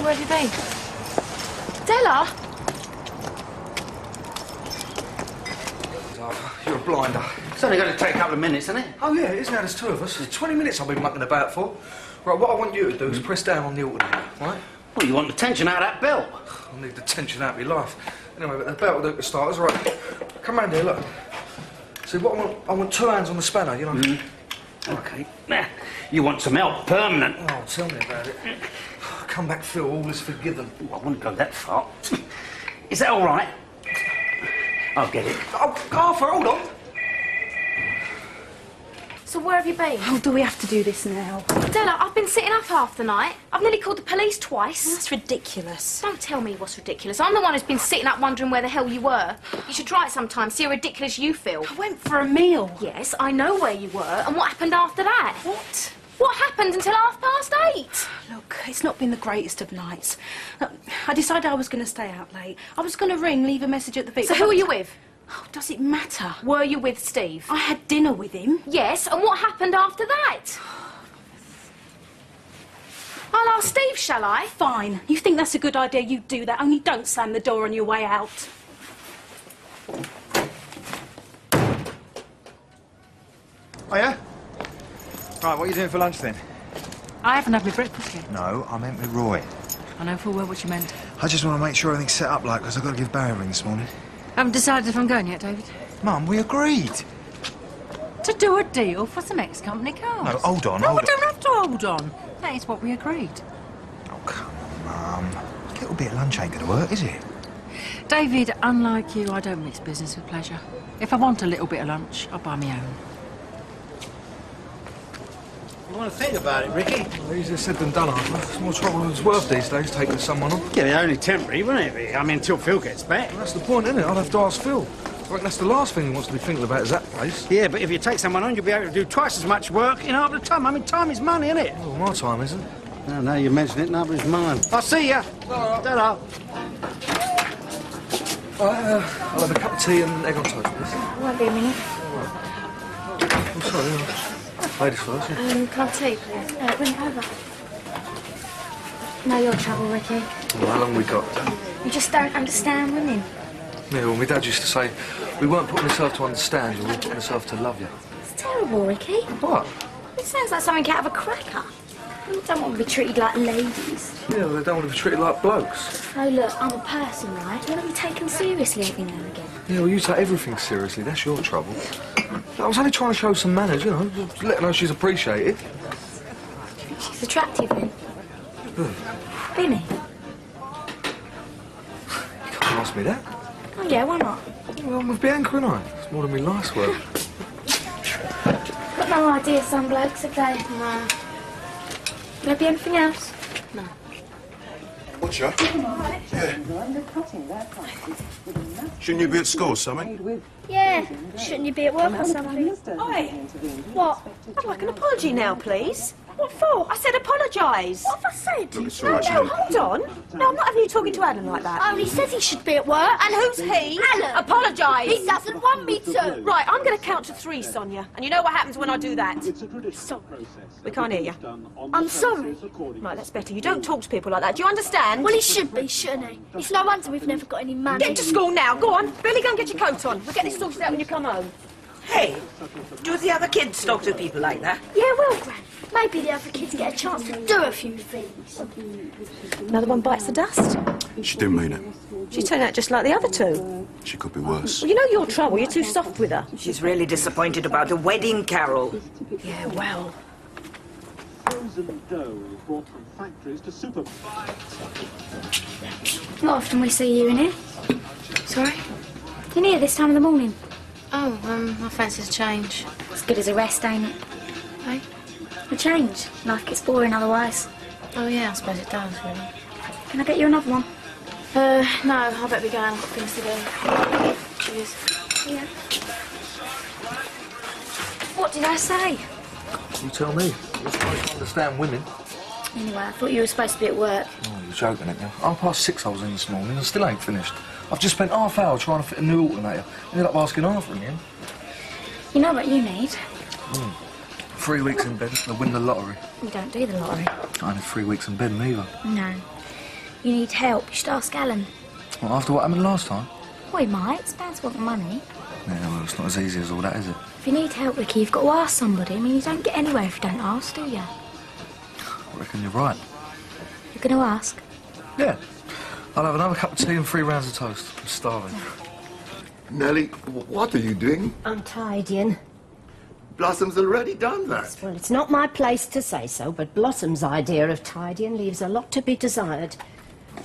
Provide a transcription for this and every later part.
where have you been? Della? You're a blinder. It's only going to take a couple of minutes, isn't it? Oh, yeah, it is now. There's two of us. There's 20 minutes I've been mucking about for. Right, what I want you to do is press down on the alternator, right? Well, you want the tension out of that belt. I need the tension out of my life. Anyway, but the belt will do for starters. Right, come round here, look. See, what I want 2 hands on the spanner, you know? OK. Now, you want some help permanent. Oh, tell me about it. Come back, Phil, all is forgiven. Oh, I wouldn't go that far. Is that all right? I'll get it. Oh, Arthur, hold on. So where have you been? Oh, do we have to do this now? Della, I've been sitting up half the night. I've nearly called the police twice. That's ridiculous. Don't tell me what's ridiculous. I'm the one who's been sitting up wondering where the hell you were. You should try it sometime, see how ridiculous you feel. I went for a meal. Yes, I know where you were, and what happened after that? What? What happened until 8:30? Look, it's not been the greatest of nights. Look, I decided I was going to stay out late. I was going to ring, leave a message at the beach. So who are you with? Oh, does it matter? Were you with Steve? I had dinner with him. Yes, and what happened after that? I'll ask Steve, shall I? Fine. You think that's a good idea, you do that. Only don't slam the door on your way out. Oh, yeah? Right, what are you doing for lunch, then? I haven't had my breakfast yet. No, I meant with Roy. I know full well what you meant. I just want to make sure everything's set up, like, because I've got to give Barry a ring this morning. Haven't decided if I'm going yet, David. Mum, we agreed. To do a deal for some ex-company cars. No, hold on, No, hold I don't have to hold on. That is what we agreed. Oh, come on, Mum. A little bit of lunch ain't going to work, is it? David, unlike you, I don't mix business with pleasure. If I want a little bit of lunch, I'll buy my own. You want to think about it, Ricky? Well, easier said than done, Arthur. It's more trouble than it's worth these days, taking someone on. Yeah, only temporary, wouldn't it? I mean, until Phil gets back. Well, that's the point, isn't it? I'd have to ask Phil. I reckon that's the last thing he wants to be thinking about is that place. Yeah, but if you take someone on, you'll be able to do twice as much work in half the time. I mean, time is money, isn't it? Well, my time isn't. No, no, you mention it, nobody's mine. I'll see ya. Ta-ra. I'll have a cup of tea and egg on toast, please. Won't be a minute. I'm sorry. Ladies first, yeah. Cup of tea, please. Bring it over. No, your trouble, Ricky. Well, how long we got? You just don't understand women. Yeah, well, my dad used to say, we weren't putting ourselves to understand you, we were putting ourselves to love you. It's terrible, Ricky. What? It sounds like something out of a cracker. You don't want to be treated like ladies. Yeah, well, they don't want to be treated like blokes. Oh, look, I'm a person, right? You want to be taken seriously every now and again. Yeah, well, you take everything seriously, that's your trouble. I was only trying to show some manners, you know, let her know she's appreciated. She's attractive, then. Who? Binny. You can't ask me that. Oh, yeah, why not? Well, I'm with Bianca, and I. It's more than my life's work. Got no idea, some blokes, have they? No. Will there be anything else? No. What's up? Yeah. Shouldn't you be at school or something? Yeah, shouldn't you be at work or something? Oi! What? I'd like an apology now, please. What for? I said apologise. What have I said? Look, it's all right, No, Shelley. hold on. No, I'm not having you talking to Alan like that. Oh, he says he should be at work. And who's he? Alan. Apologise. He doesn't want me to. Right, I'm going to count to 3, Sonia. And you know what happens when I do that? Sorry. We can't hear you. I'm sorry. Right, that's better. You don't talk to people like that. Do you understand? Well, he should be, shouldn't he? It's no wonder we've never got any money. Get to school now. Go on. Billy, go and get your coat on. We'll get this sorted out when you come home. Hey, do the other kids talk to people like that? Yeah, well, Gran. Maybe the other kids get a chance to do a few things. Another one bites the dust. She didn't mean it. She turned out just like the other two. She could be worse. Well, you know your trouble. You're too soft with her. She's really disappointed about a wedding carol. Yeah, well. Frozen dough is brought from factories to Not often we see you in here. Sorry? In here this time of the morning. Oh, my fancy's change. As good as a rest, ain't it? Hey? A change. Life gets boring otherwise. Oh, yeah, I suppose it does, really. Can I get you another one? No, I better be going. I've got things to do. Cheers. Yeah. What did I say? You tell me. You're supposed to understand women. Anyway, I thought you were supposed to be at work. Oh, you're joking, ain't you? 6:30 I was in this morning and still ain't finished. I've just spent half hour trying to fit a new alternator. Ended up asking Arthur again. You know what you need? 3 weeks in bed to win the lottery. You don't do the lottery. I had 3 weeks in bed neither. No. you need help, you should ask Alan. Well, after what happened last time? Well, he might. It's bound to want the money. Yeah, well, it's not as easy as all that, is it? If you need help, Ricky, you've got to ask somebody. I mean, you don't get anywhere if you don't ask, do you? I reckon you're right. You're going to ask? Yeah. I'll have another cup of tea and 3 rounds of toast. I'm starving. Nellie, what are you doing? I'm tidying. Blossom's already done that. Well, it's not my place to say so, but Blossom's idea of tidying leaves a lot to be desired.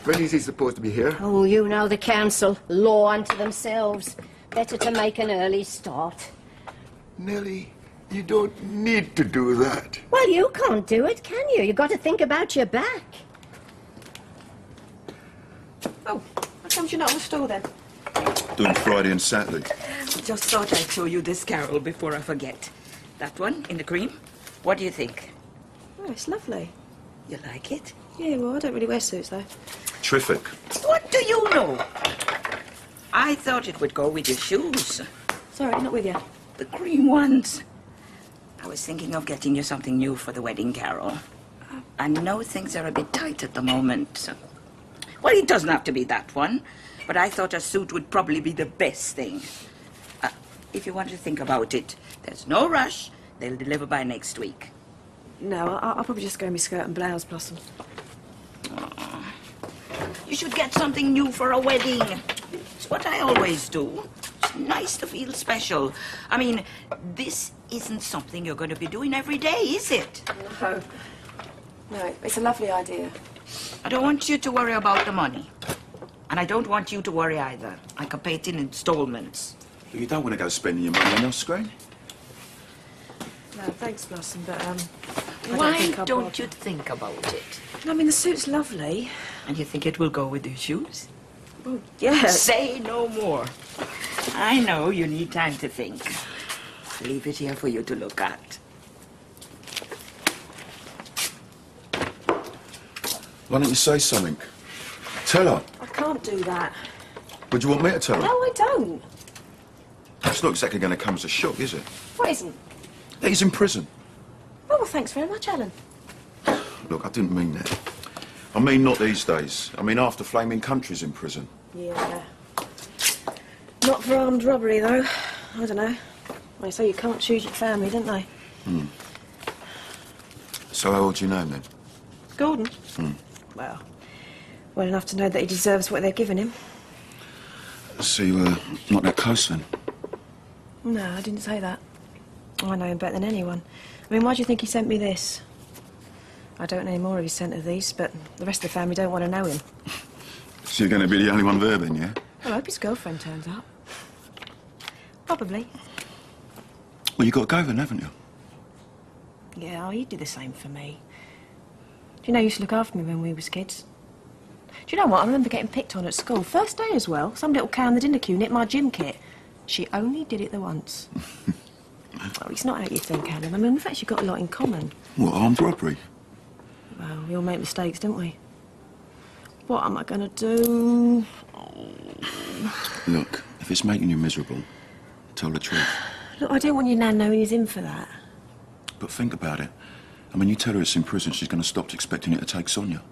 When is he supposed to be here? Oh, you know the council. Law unto themselves. Better to make an early start. Nellie, you don't need to do that. Well, you can't do it, can you? You've got to think about your back. Oh, how come you're not on the store then? Doing Friday and Saturday. Just thought I'd show you this carol before I forget. That one, in the cream. What do you think? Oh, it's lovely. You like it? Yeah, well, I don't really wear suits, though. Terrific. What do you know? I thought it would go with your shoes. Sorry, not with you. The cream ones. I was thinking of getting you something new for the wedding, Carol. I know things are a bit tight at the moment. So. Well, it doesn't have to be that one, but I thought a suit would probably be the best thing. If you want to think about it, there's no rush. They'll deliver by next week. No, I'll probably just go in my skirt and blouse, Blossom. You should get something new for a wedding. It's what I always do. It's nice to feel special. I mean, this isn't something you're going to be doing every day, is it? No. No, it's a lovely idea. I don't want you to worry about the money. And I don't want you to worry either. I can pay it in installments. But you don't want to go spending your money on your screen. No, thanks, Blossom, but, Why don't you think about it? I mean, the suit's lovely. And you think it will go with your shoes? Well, yeah. Say no more. I know you need time to think. I'll leave it here for you to look at. Why don't you say something? Tell her. I can't do that. Would you want me to tell her? No, I don't. It's not exactly going to come as a shock, is it? What isn't? He's in prison. Oh, well, thanks very much, Alan. Look, I didn't mean that. I mean not these days. I mean after flaming country's in prison. Yeah. Not for armed robbery, though. I don't know. They say you can't choose your family, don't they? Hmm. So how old's your name, then? Gordon? Hmm. Well enough to know that he deserves what they're giving him. So you not that close, then? No, I didn't say that. I know him better than anyone. I mean, why do you think he sent me this? I don't know any more if he sent her these, but the rest of the family don't want to know him. So you're going to be the only one there, then, yeah? Well, I hope his girlfriend turns up. Probably. Well, you got to go then, haven't you? Yeah, oh, he'd do the same for me. Do you know, he used to look after me when we was kids. Do you know what? I remember getting picked on at school. First day as well. Some little cow in the dinner queue nicked my gym kit. She only did it the once. Oh, it's not how you think, Alan. I mean, we've actually got a lot in common. What, armed robbery? Well, we all make mistakes, don't we? What am I going to do? Look, if it's making you miserable, tell the truth. Look, I don't want your nan knowing he's in for that. But think about it. I mean, you tell her it's in prison, she's going to stop expecting you to take Sonia.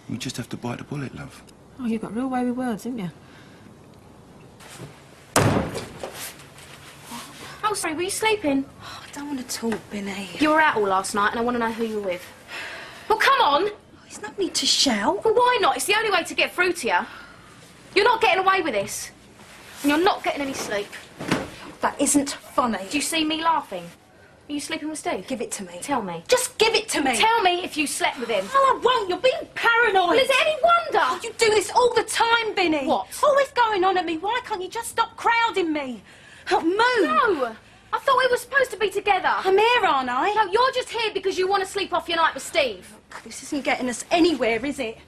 You just have to bite the bullet, love. Oh, you've got a real way with words, haven't you? Oh, sorry, were you sleeping? Oh, I don't want to talk, Binny. You were out all last night and I want to know who you were with. Well, come on! There's no need to shout. Well, why not? It's the only way to get through to you. You're not getting away with this. And you're not getting any sleep. That isn't funny. Do you see me laughing? Are you sleeping with Steve? Give it to me. Tell me. Just give it to me. Tell me if you slept with him. Oh, I won't. You're being paranoid. Well, is it any wonder? Oh, you do this all the time, Binny. What? Always going on at me. Why can't you just stop crowding me? Oh, move. No. I thought we were supposed to be together. I'm here, aren't I? No, you're just here because you want to sleep off your night with Steve. This isn't getting us anywhere, is it?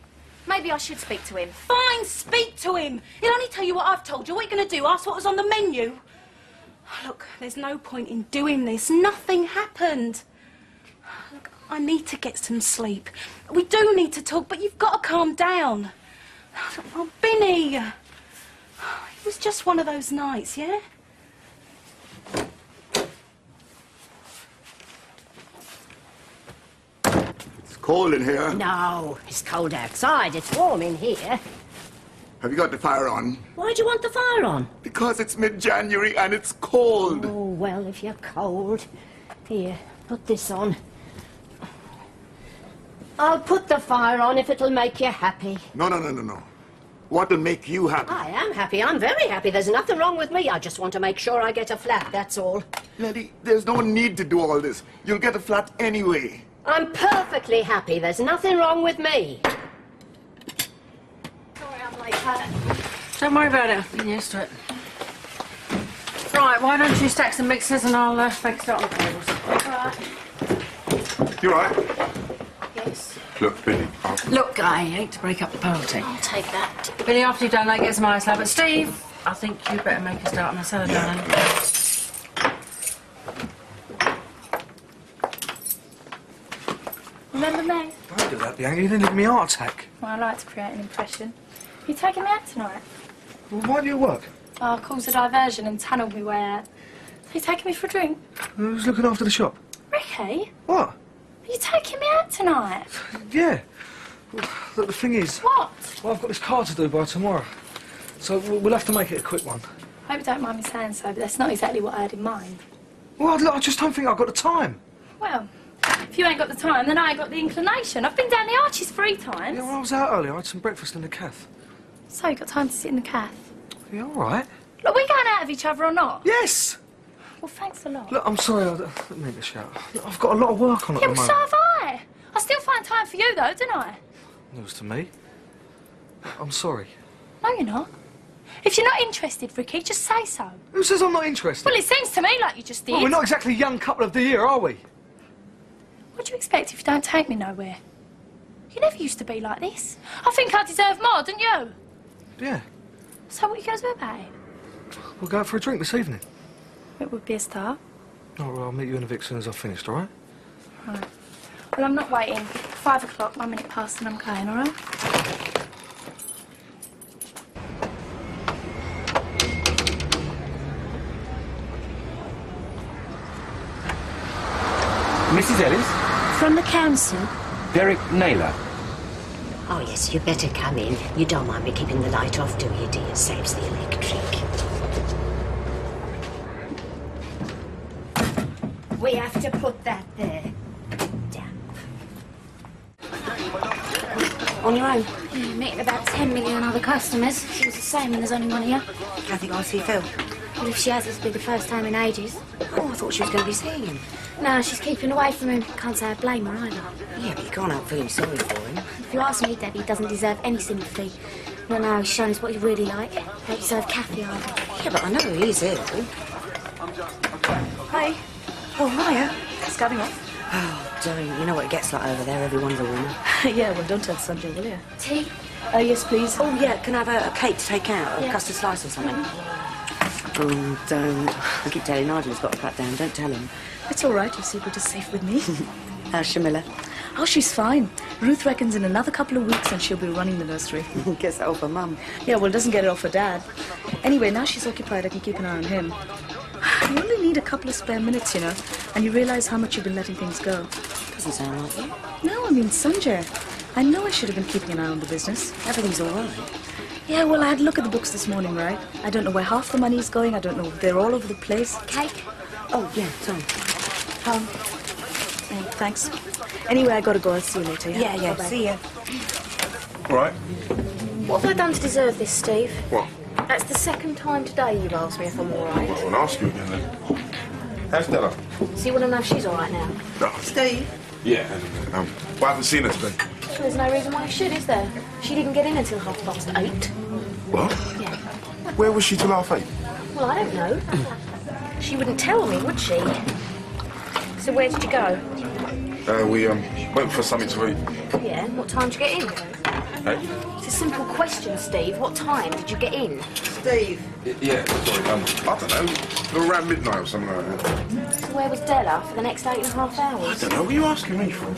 Maybe I should speak to him. Fine, speak to him. He'll only tell you what I've told you. What are you going to do? Ask what was on the menu? Look, there's no point in doing this. Nothing happened. Look, I need to get some sleep. We do need to talk, but you've got to calm down. Oh, Binny. It was just one of those nights, yeah? It's cold in here. No, it's cold outside. It's warm in here. Have you got the fire on? Why do you want the fire on? Because it's mid-January and it's cold. Oh, well, if you're cold. Here, put this on. I'll put the fire on if it'll make you happy. No. What'll make you happy? I am happy. I'm very happy. There's nothing wrong with me. I just want to make sure I get a flat, that's all. Letty, there's no need to do all this. You'll get a flat anyway. I'm perfectly happy. There's nothing wrong with me. Sorry, I'm late. Don't worry about it. I've been used to it. Right, why don't you stack some mixers and I'll make a start on the tables. Right. You all right? Yes. Look, Billy. Look, I hate to break up the party. I'll take that. Billy, after you've done that, get some ice now. But Steve, I think you better make a start on the salad, darling. Remember me? Don't do that, Bianca. You didn't give me a heart attack. Well, I like to create an impression. You taking me out tonight? Well, why do you work? Oh, cause a diversion and tunnelled me way out. Are you taking me for a drink? Who's looking after the shop? Ricky? What? Are you taking me out tonight? Yeah. Look, the thing is... What? Well, I've got this car to do by tomorrow. So we'll have to make it a quick one. I hope you don't mind me saying so, but that's not exactly what I had in mind. Well, look, I just don't think I've got the time. Well, if you ain't got the time, then I ain't got the inclination. I've been down the Arches 3 times. Yeah, well, I was out earlier. I had some breakfast in the cafe. So you got time to sit in the cafe? Yeah, all right. Look, we going out of each other or not? Yes! Well, thanks a lot. Look, I'm sorry, I didn't mean to shout. Look, I've got a lot of work on at Yeah, the well, moment. so have I. I still find time for you, though, don't I? News to me. I'm sorry. No, you're not. If you're not interested, Ricky, just say so. Who says I'm not interested? Well, it seems to me like you just did. Well, we're not exactly young couple of the year, are we? What do you expect if you don't take me nowhere? You never used to be like this. I think I deserve more, don't you? Yeah. So what are you going to do about it? We'll go out for a drink this evening. It would be a start. Oh, well, I'll meet you in a Vic as soon as I've finished, all right? Right. Well, I'm not waiting. 5 o'clock, 1 minute past, and I'm going, all right? Mrs. Ellis? From the council? Derek Naylor. Oh, yes, you better come in. You don't mind me keeping the light off, do you, dear? Saves the electric. We have to put that there. Down. On your own? Yeah, meeting about 10 million other customers. Seems the same when there's only one here. Kathy gonna see Phil? Well, if she has, this will be the first time in ages. Oh, I thought she was going to be seeing him. No, she's keeping away from him. Can't say I blame her either. Yeah, but you can't help feeling sorry for him. If you ask me, Debbie, he doesn't deserve any sympathy. No, he's shown us what he's really like. Don't deserve Kathy either. Yeah, but I know he's ill. Hi. Oh, hiya. It's coming off. Oh, darling, you know what it gets like over there. Everyone's a woman. Yeah, well, don't tell Sanjay, will you? Tea? Yes, please. Oh, yeah, can I have a cake to take out? A custard slice or something? Oh, don't. I keep telling Nigel he's got to cut down. Don't tell him. It's all right. Your secret is safe with me. How's Shamilla? Oh, she's fine. Ruth reckons in another couple of weeks and she'll be running the nursery. Gets that off her mum. Yeah, well, doesn't get it off her dad. Anyway, now she's occupied, I can keep an eye on him. You only need a couple of spare minutes, you know, and you realise how much you've been letting things go. Doesn't sound like you. No, I mean, Sanjay. I know I should have been keeping an eye on the business. Everything's all right. Yeah, well, I had a look at the books this morning, right? I don't know where half the money's going. I don't know. They're all over the place. Cake? Oh, yeah, Tom. Oh, thanks. Anyway, I gotta go. I'll see you later, yeah? Yeah, Bye-bye. see ya. All right. What have I done to deserve this, Steve? What? That's the second time today you've asked me if I'm all right. Well, I'll ask you again then. How's Della? So you want to know if she's all right now? No. Steve? Yeah. Well, I haven't seen her today. Well, there's no reason why I should, is there? She didn't get in until 8:30. What? Yeah. Where was she till 8:30? Well, I don't know. She wouldn't tell me, would she? So where did you go? We went for something to eat. Yeah, what time did you get in? Hey? It's a simple question, Steve. What time did you get in? Steve? Yeah, sorry. I don't know. Around midnight or something like that. So where was Della for the next 8.5 I hours? don't know. What are you asking me for?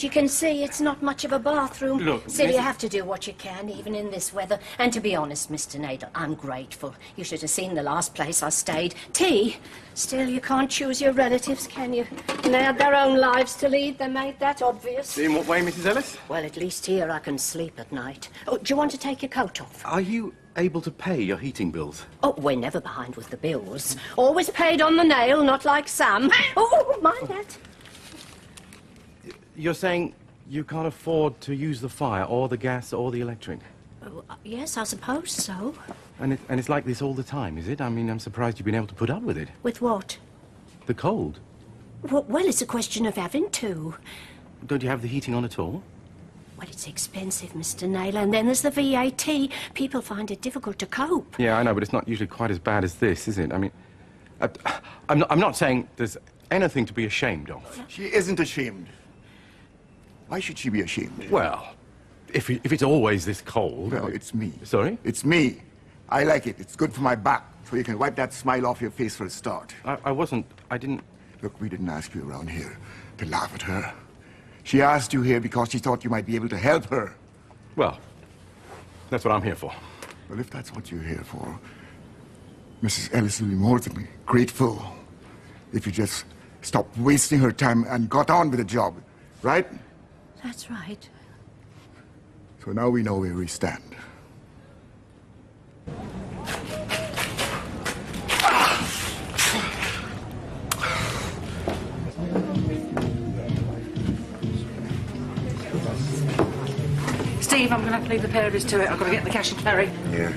As you can see, it's not much of a bathroom. Look, Still, you Mrs. have to do what you can, even in this weather. And to be honest, Mr. Nadel, I'm grateful. You should have seen the last place I stayed. Tea. Still, you can't choose your relatives, can you? And they had their own lives to lead. They made that obvious. In what way, Mrs. Ellis? Well, at least here I can sleep at night. Oh, do you want to take your coat off? Are you able to pay your heating bills? Oh, we're never behind with the bills. Always paid on the nail, not like Sam. Oh, mind that. You're saying you can't afford to use the fire or the gas or the electric? Oh, yes, I suppose so. And it's like this all the time, is it? I mean, I'm surprised you've been able to put up with it. With what? The cold. Well, it's a question of having to. Don't you have the heating on at all? Well, it's expensive, Mr. Naylor, and then there's the VAT. People find it difficult to cope. Yeah, I know, but it's not usually quite as bad as this, is it? I mean, I'm not saying there's anything to be ashamed of. She isn't ashamed. Why should she be ashamed? Well, if it's always this cold... No, it's me. Sorry? It's me. I like it. It's good for my back, so you can wipe that smile off your face for a start. I didn't... Look, we didn't ask you around here to laugh at her. She asked you here because she thought you might be able to help her. Well, that's what I'm here for. Well, if that's what you're here for, Mrs. Ellis will be more than grateful if you just stopped wasting her time and got on with the job, right? That's right. So now we know where we stand. Steve, I'm going to have to leave the pair of us to it. I've got to get the cash and carry. Yeah.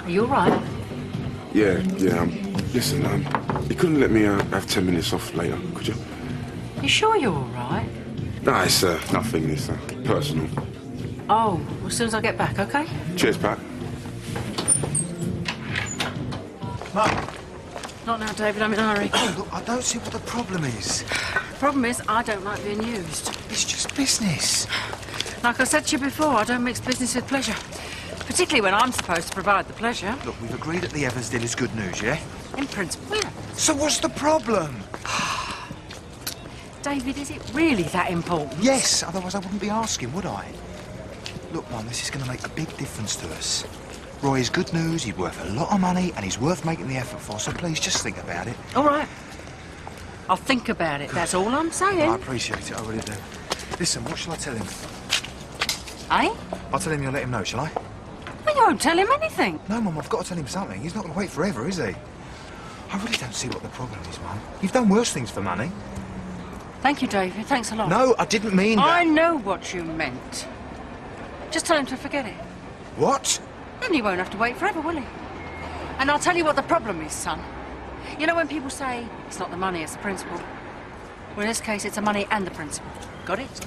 Are you all right? Yeah. Listen, you couldn't let me have 10 minutes off later, could you? You sure you're all right? No, it's nothing. It's personal. Oh, well, as soon as I get back, OK? Cheers, Pat. Mum. Not now, David. I'm in a hurry. Oh, look, I don't see what the problem is. The problem is, I don't like being used. It's just business. Like I said to you before, I don't mix business with pleasure. Particularly when I'm supposed to provide the pleasure. Look, we've agreed that the Evans deal is good news, yeah? In principle, yeah. So what's the problem? David, is it really that important? Yes, otherwise I wouldn't be asking, would I? Look, Mum, this is going to make a big difference to us. Roy is good news, he's worth a lot of money, and he's worth making the effort for, so please just think about it. All right. I'll think about it, that's all I'm saying. I appreciate it, I really do. Listen, what shall I tell him? Eh? I'll tell him you'll let him know, shall I? Well, you won't tell him anything. No, Mum, I've got to tell him something. He's not going to wait forever, is he? I really don't see what the problem is, Mum. You've done worse things for money. Thank you, David. Thanks a lot. No, I didn't mean that. I know what you meant. Just tell him to forget it. What? Then he won't have to wait forever, will he? And I'll tell you what the problem is, son. You know when people say, it's not the money, it's the principle? Well, in this case, it's the money and the principle. Got it?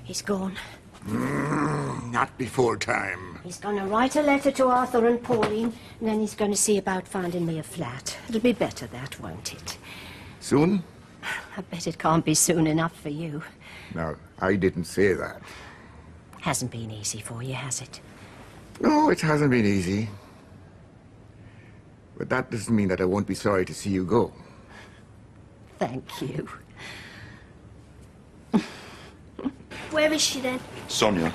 He's gone. Not before time. He's going to write a letter to Arthur and Pauline, and then he's going to see about finding me a flat. It'll be better, that, won't it? Soon? I bet it can't be soon enough for you. No, I didn't say that. Hasn't been easy for you, has it? No, it hasn't been easy. But that doesn't mean that I won't be sorry to see you go. Thank you. Where is she then? Sonia,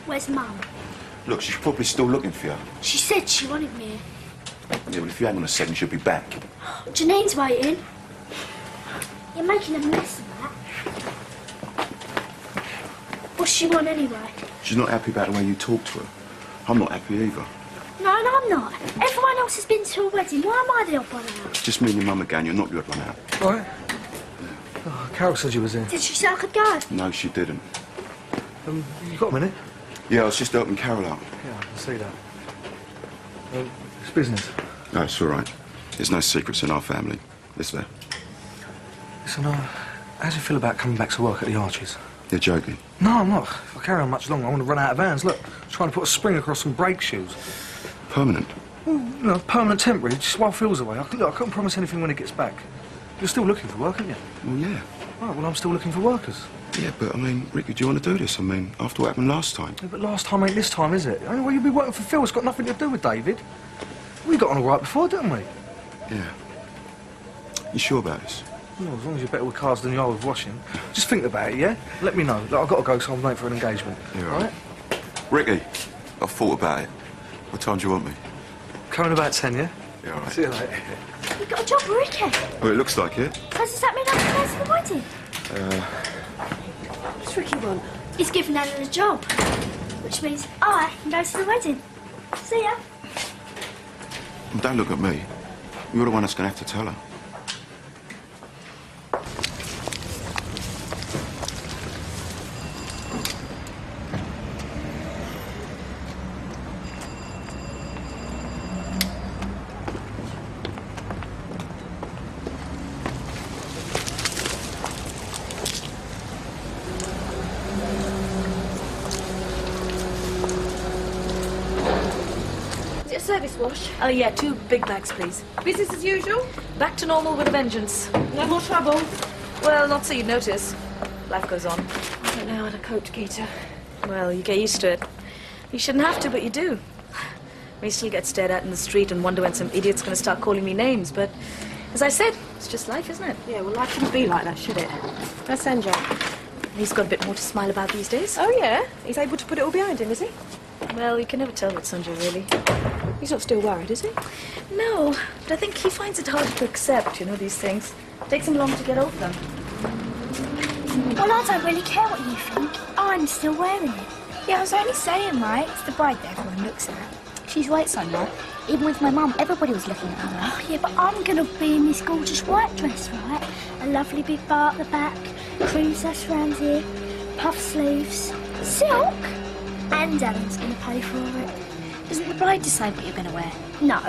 Where's Mum? look, she's probably still looking for you. She said she wanted me. Yeah, well, if you hang on a second, she'll be back. Janine's waiting. You're making a mess of that. What's she want anyway? She's not happy about the way you talk to her. I'm not happy either. No, I'm not. Everyone else has been to a wedding. Why am I the odd one out? It's just me and your mum again. You're not the odd one out. All right. Oh, Carol said you was here. Did she say I could go? No, she didn't. You got a minute? Yeah, I was just helping Carol out. Yeah, I can see that. It's business. No, it's all right. There's no secrets in our family, is there? Listen, how do you feel about coming back to work at the Arches? You're joking. No, I'm not. If I carry on much longer, I want to run out of vans. Look, I'm trying to put a spring across some brake shoes. Permanent? Well, you know, permanent temporary, just while Phil's away. Look, I can't promise anything when he gets back. You're still looking for work, aren't you? Well, yeah. Right, well, I'm still looking for workers. Yeah, but I mean, Ricky, do you want to do this? I mean, after what happened last time? Yeah, but last time ain't this time, is it? I mean, well, you've been working for Phil. It's got nothing to do with David. We got on all right before, didn't we? Yeah. You sure about this? Well, as long as you're better with cars than you are with washing. Just think about it, yeah? Let me know. Look, I've got to go, so I'm late for an engagement. Yeah, all right. Ricky, I've thought about it. What time do you want me? Coming about 10, yeah? Yeah, all right. See you later. You got a job, Ricky. Well, it looks like it. So does that mean I can go to the wedding? What's Ricky want? He's given Alan a job, which means I can go to the wedding. See ya. Don't look at me. You're the one that's going to have to tell her. Is it a service wash? Oh, yeah, 2 big bags, please. Business as usual? Back to normal with a vengeance. No more trouble? Well, not so you'd notice. Life goes on. I don't know how to cope, Keita. Well, you get used to it. You shouldn't have to, but you do. We still get stared at in the street and wonder when some idiot's going to start calling me names, but as I said, it's just life, isn't it? Yeah, well, life shouldn't be like that, should it? That's Sanjay. He's got a bit more to smile about these days. Oh, yeah? He's able to put it all behind him, is he? Well, you can never tell with Sanjay, really. He's not still worried, is he? No, but I think he finds it hard to accept, you know, these things. It takes him long to get over them. Well, I don't really care what you think. I'm still wearing it. Yeah, I was only saying, right? It's the bride that everyone looks at. She's white, Sonia. Even with my mum, everybody was looking at her. Oh, yeah, but I'm going to be in this gorgeous white dress, right? A lovely big bar at the back, cream sash round here, puff sleeves, silk. And Alan's going to pay for it. Doesn't the bride decide what you're going to wear? No.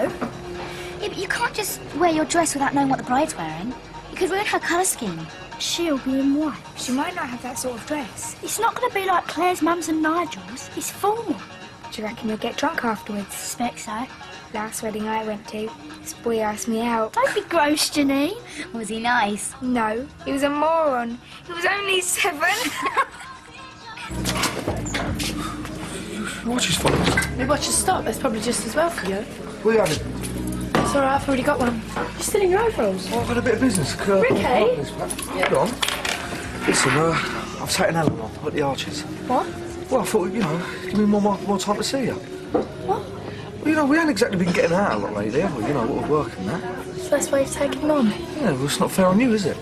Yeah, but you can't just wear your dress without knowing what the bride's wearing. You could ruin her colour scheme. She'll be in white. She might not have that sort of dress. It's not going to be like Claire's mum's and Nigel's. It's formal. Do you reckon you'll get drunk afterwards? Suspect so. Last wedding I went to, this boy asked me out. Don't be gross, Janine. Was he nice? No, he was a moron. He was only 7. Watch his phone. Maybe watch your stop. That's probably just as well for you. Will you have it? It's all right, I've already got one. You're still in your overalls. Oh, I've had a bit of business. Ricky? Hold on. Listen, I've taken Alan on at the Arches. What? Well, I thought, you know, give me more time to see you. What? Well, you know, we haven't exactly been getting out a lot lately, have we? You know, what with work and that. It's the best way of taking him on. Yeah, well, it's not fair on you, is it?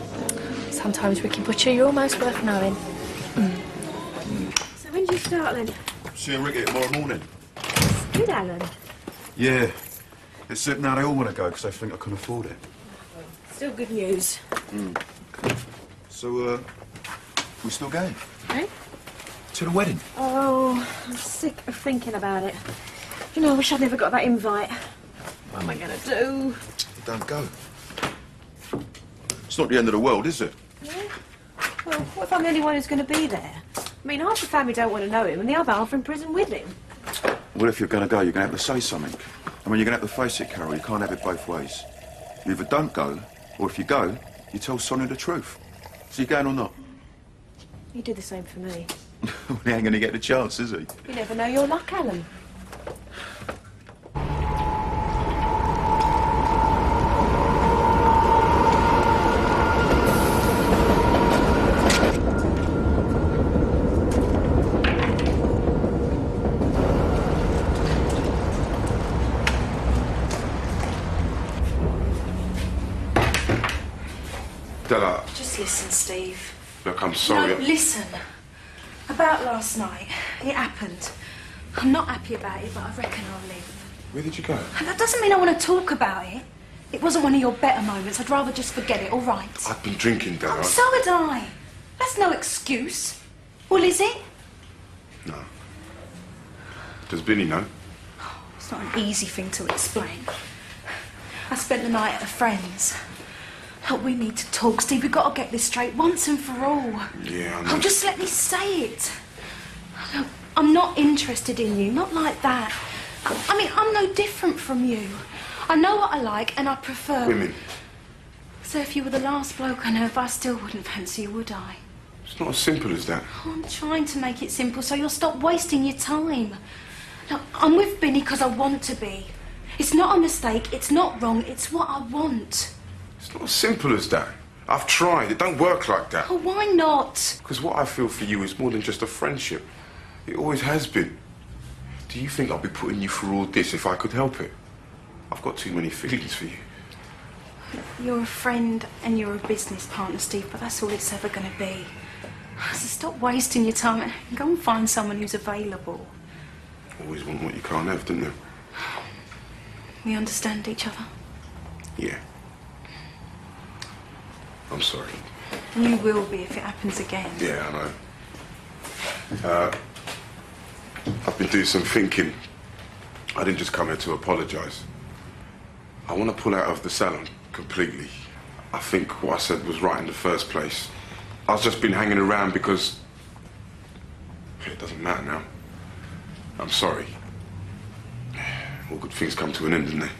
Sometimes, Ricky Butcher, you're almost worth knowing. So when do you start, then? See you, Ricky, tomorrow morning. Good, Alan. Yeah. Except now they all want to go because they think I can afford it. Still good news. So, we still going? Eh? To the wedding? Oh, I'm sick of thinking about it. You know, I wish I'd never got that invite. What am I going to do? Don't go. It's not the end of the world, is it? Yeah. Well, what if I'm the only one who's going to be there? I mean, half the family don't want to know him, and the other half are in prison with him. Well, if you're going to go, you're going to have to say something. I mean, you're going to have to face it, Carol. You can't have it both ways. You either don't go, or if you go, you tell Sonia the truth. So you going or not? You do the same for me. Well, he ain't going to get the chance, is he? You never know your luck, Alan. Della, Just listen, Steve. look, I'm sorry. No, listen. About last night, it happened. I'm not happy about it, but I reckon I'll live. Where did you go? And that doesn't mean I want to talk about it. It wasn't one of your better moments. I'd rather just forget it, all right? I've been drinking, Della. Oh, so had I. That's no excuse. Well, is it? No. Does Vinny know? It's not an easy thing to explain. I spent the night at a friend's. Look, we need to talk, Steve. We've got to get this straight once and for all. Yeah, I know. Oh, just let me say it. Look, I'm not interested in you, not like that. I mean, I'm no different from you. I know what I like and I prefer... Women. So if you were the last bloke on earth, I still wouldn't fancy you, would I? It's not as simple as that. I'm trying to make it simple so you'll stop wasting your time. Look, I'm with Binny because I want to be. It's not a mistake, it's not wrong, it's what I want. It's not as simple as that. I've tried. It don't work like that. Oh, why not? Because what I feel for you is more than just a friendship. It always has been. Do you think I'd be putting you through all this if I could help it? I've got too many feelings for you. You're a friend and you're a business partner, Steve, but that's all it's ever going to be. So stop wasting your time and go and find someone who's available. Always want what you can't have, don't you? We understand each other. Yeah. I'm sorry. You will be if it happens again. Yeah, I know. I've been doing some thinking. I didn't just come here to apologise. I want to pull out of the salon completely. I think what I said was right in the first place. I've just been hanging around because... It doesn't matter now. I'm sorry. All good things come to an end, didn't they?